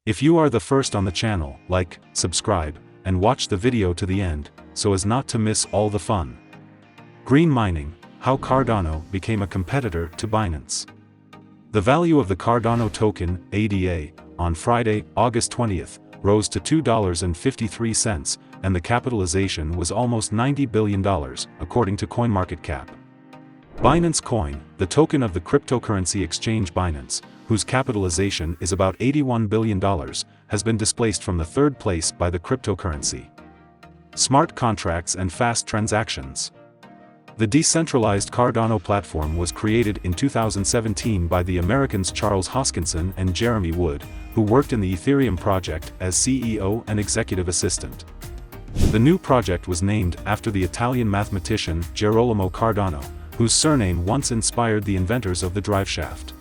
If you are the first on the channel, like, subscribe, and watch the video to the end, so as not to miss all the fun. Green mining, how Cardano became a competitor to Binance. The value of the Cardano token, ADA, on Friday, August 20th, rose to $2.53, and the capitalization was almost $90 billion, according to CoinMarketCap. Binance Coin, the token of the cryptocurrency exchange Binance, whose capitalization is about $81 billion, has been displaced from the third place by the cryptocurrency. Smart contracts and fast transactions. The decentralized Cardano platform was created in 2017 by the Americans Charles Hoskinson and Jeremy Wood, who worked in the Ethereum project as CEO and executive assistant. The new project was named after the Italian mathematician Gerolamo Cardano, whose surname once inspired the inventors of the driveshaft.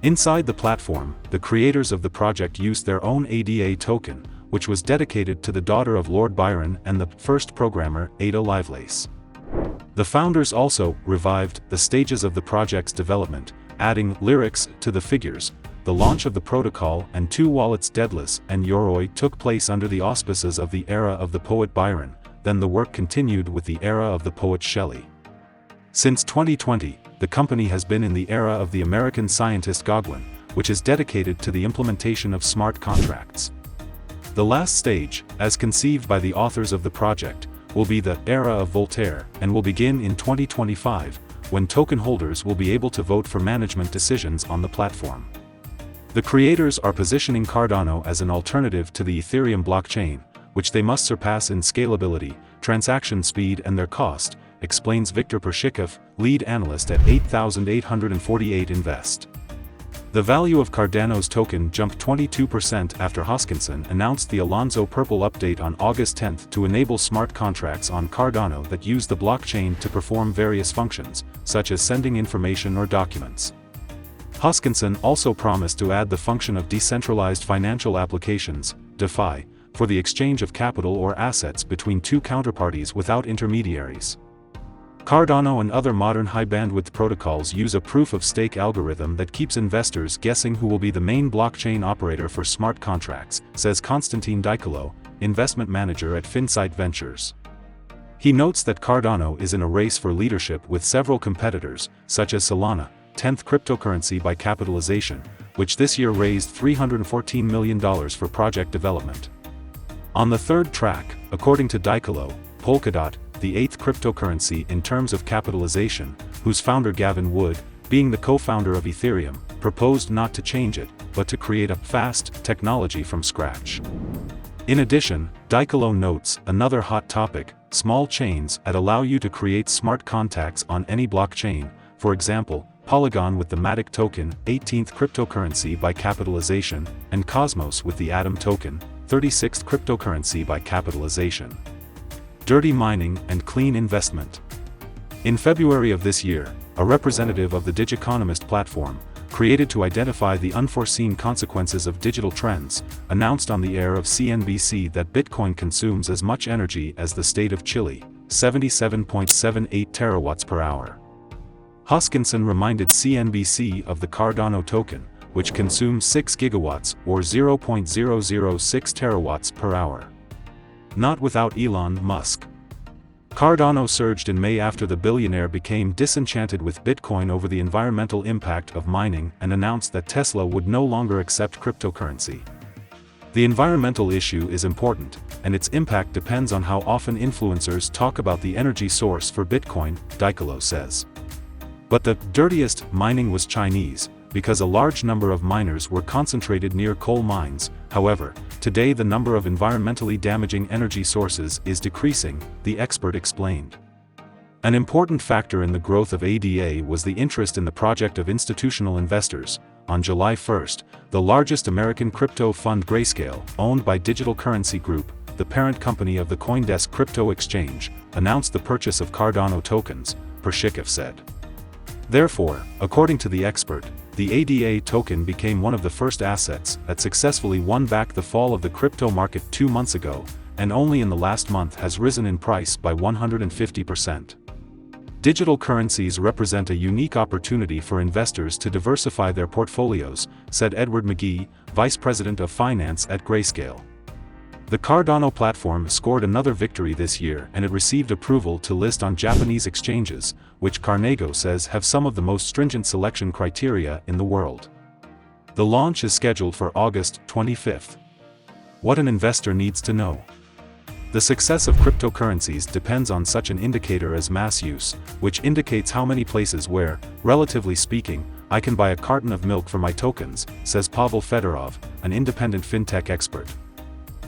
Inside the platform, the creators of the project used their own ADA token, which was dedicated to the daughter of Lord Byron and the first programmer, Ada Lovelace. The founders also revived the stages of the project's development, adding lyrics to the figures. The launch of the protocol and two wallets Daedalus and Yoroi took place under the auspices of the era of the poet Byron, then the work continued with the era of the poet Shelley. Since 2020, the company has been in the era of the American scientist Godwin, which is dedicated to the implementation of smart contracts. The last stage, as conceived by the authors of the project, will be the era of Voltaire, and will begin in 2025, when token holders will be able to vote for management decisions on the platform. The creators are positioning Cardano as an alternative to the Ethereum blockchain, which they must surpass in scalability, transaction speed and their cost, explains Viktor Pershikov, lead analyst at 8848 Invest. The value of Cardano's token jumped 22% after Hoskinson announced the Alonzo Purple update on August 10 to enable smart contracts on Cardano that use the blockchain to perform various functions, such as sending information or documents. Hoskinson also promised to add the function of decentralized financial applications, DeFi, for the exchange of capital or assets between two counterparties without intermediaries. Cardano and other modern high-bandwidth protocols use a proof-of-stake algorithm that keeps investors guessing who will be the main blockchain operator for smart contracts, says Konstantin Dykalo, investment manager at Finsight Ventures. He notes that Cardano is in a race for leadership with several competitors, such as Solana, 10th cryptocurrency by capitalization, which this year raised $314 million for project development. On the third track, according to Dykalo, Polkadot, the eighth cryptocurrency in terms of capitalization, whose founder Gavin Wood, being the co-founder of Ethereum, proposed not to change it, but to create a fast technology from scratch. In addition, Dykalo notes another hot topic: small chains that allow you to create smart contracts on any blockchain, for example, Polygon with the Matic token, 18th cryptocurrency by capitalization, and Cosmos with the Atom token, 36th cryptocurrency by capitalization. Dirty mining and clean investment. In February of this year, a representative of the Digiconomist platform, created to identify the unforeseen consequences of digital trends, announced on the air of CNBC that Bitcoin consumes as much energy as the state of Chile, 77.78 terawatts per hour. Hoskinson reminded CNBC of the Cardano token, which consumes 6 gigawatts or 0.006 terawatts per hour. Not without Elon Musk. Cardano surged in May after the billionaire became disenchanted with Bitcoin over the environmental impact of mining and announced that Tesla would no longer accept cryptocurrency. The environmental issue is important, and its impact depends on how often influencers talk about the energy source for Bitcoin, Dykalo says. But the dirtiest mining was Chinese, because a large number of miners were concentrated near coal mines. However, today the number of environmentally damaging energy sources is decreasing, the expert explained. An important factor in the growth of ADA was the interest in the project of institutional investors. On July 1, the largest American crypto fund Grayscale, owned by Digital Currency Group, the parent company of the CoinDesk crypto exchange, announced the purchase of Cardano tokens, Pershikov said. Therefore, according to the expert, the ADA token became one of the first assets that successfully won back the fall of the crypto market 2 months ago, and only in the last month has risen in price by 150%. Digital currencies represent a unique opportunity for investors to diversify their portfolios, said Edward McGee, vice president of finance at Grayscale. The Cardano platform scored another victory this year, and it received approval to list on Japanese exchanges, which Cardano says have some of the most stringent selection criteria in the world. The launch is scheduled for August 25th. What an investor needs to know. The success of cryptocurrencies depends on such an indicator as mass use, which indicates how many places where, relatively speaking, I can buy a carton of milk for my tokens, says Pavel Fedorov, an independent fintech expert.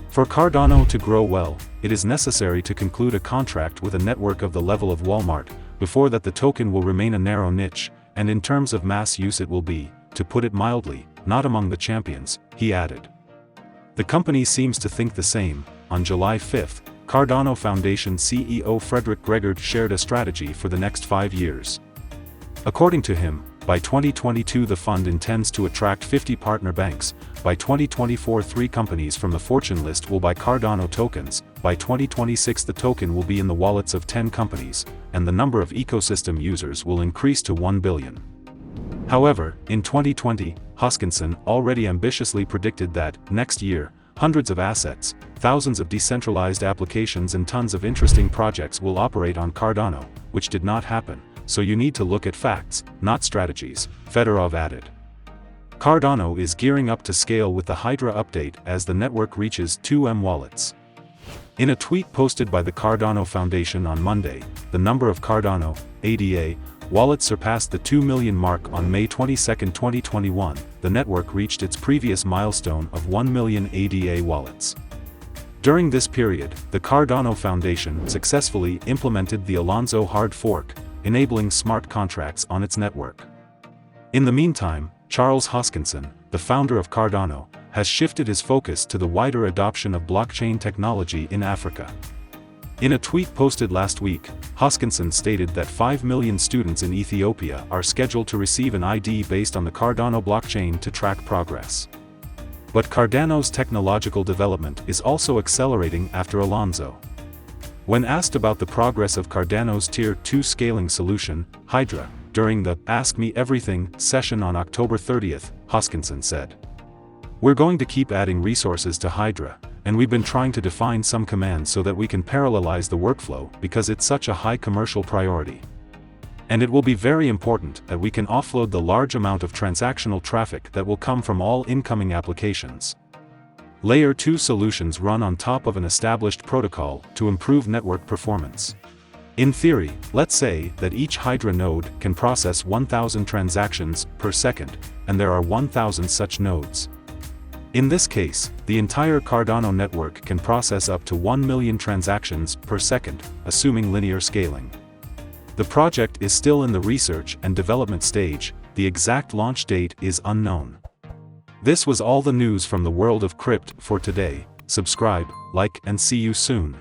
For Cardano to grow well, it is necessary to conclude a contract with a network of the level of Walmart. Before that, the token will remain a narrow niche, and in terms of mass use it will be, to put it mildly, not among the champions, he added. The company seems to think the same. On July 5, Cardano Foundation CEO Frederick Gregard shared a strategy for the next 5 years. According to him, by 2022 the fund intends to attract 50 partner banks. By 2024 3 companies from the Fortune list will buy Cardano tokens. By 2026 the token will be in the wallets of 10 companies, and the number of ecosystem users will increase to 1 billion. However, in 2020, Hoskinson already ambitiously predicted that, next year, hundreds of assets, thousands of decentralized applications and tons of interesting projects will operate on Cardano, which did not happen. So you need to look at facts, not strategies, Fedorov added. Cardano is gearing up to scale with the Hydra update as the network reaches 2M wallets. In a tweet posted by the Cardano Foundation on Monday, the number of Cardano Ada wallets surpassed the 2 million mark on May 22, 2021. The network reached its previous milestone of 1 million Ada wallets. During this period, the Cardano Foundation successfully implemented the Alonzo hard fork, enabling smart contracts on its network. In the meantime, Charles Hoskinson, the founder of Cardano, has shifted his focus to the wider adoption of blockchain technology in Africa. In a tweet posted last week, Hoskinson stated that 5 million students in Ethiopia are scheduled to receive an ID based on the Cardano blockchain to track progress. But Cardano's technological development is also accelerating after Alonzo. When asked about the progress of Cardano's Tier 2 scaling solution, Hydra, during the Ask Me Everything session on October 30th, Hoskinson said, "We're going to keep adding resources to Hydra, and we've been trying to define some commands so that we can parallelize the workflow because it's such a high commercial priority. And it will be very important that we can offload the large amount of transactional traffic that will come from all incoming applications. Layer 2 solutions run on top of an established protocol to improve network performance. In theory, let's say that each Hydra node can process 1,000 transactions per second, and there are 1,000 such nodes. In this case, the entire Cardano network can process up to 1 million transactions per second, assuming linear scaling. The project is still in the research and development stage. The exact launch date is unknown." This was all the news from the world of crypto for today. Subscribe, like, and see you soon.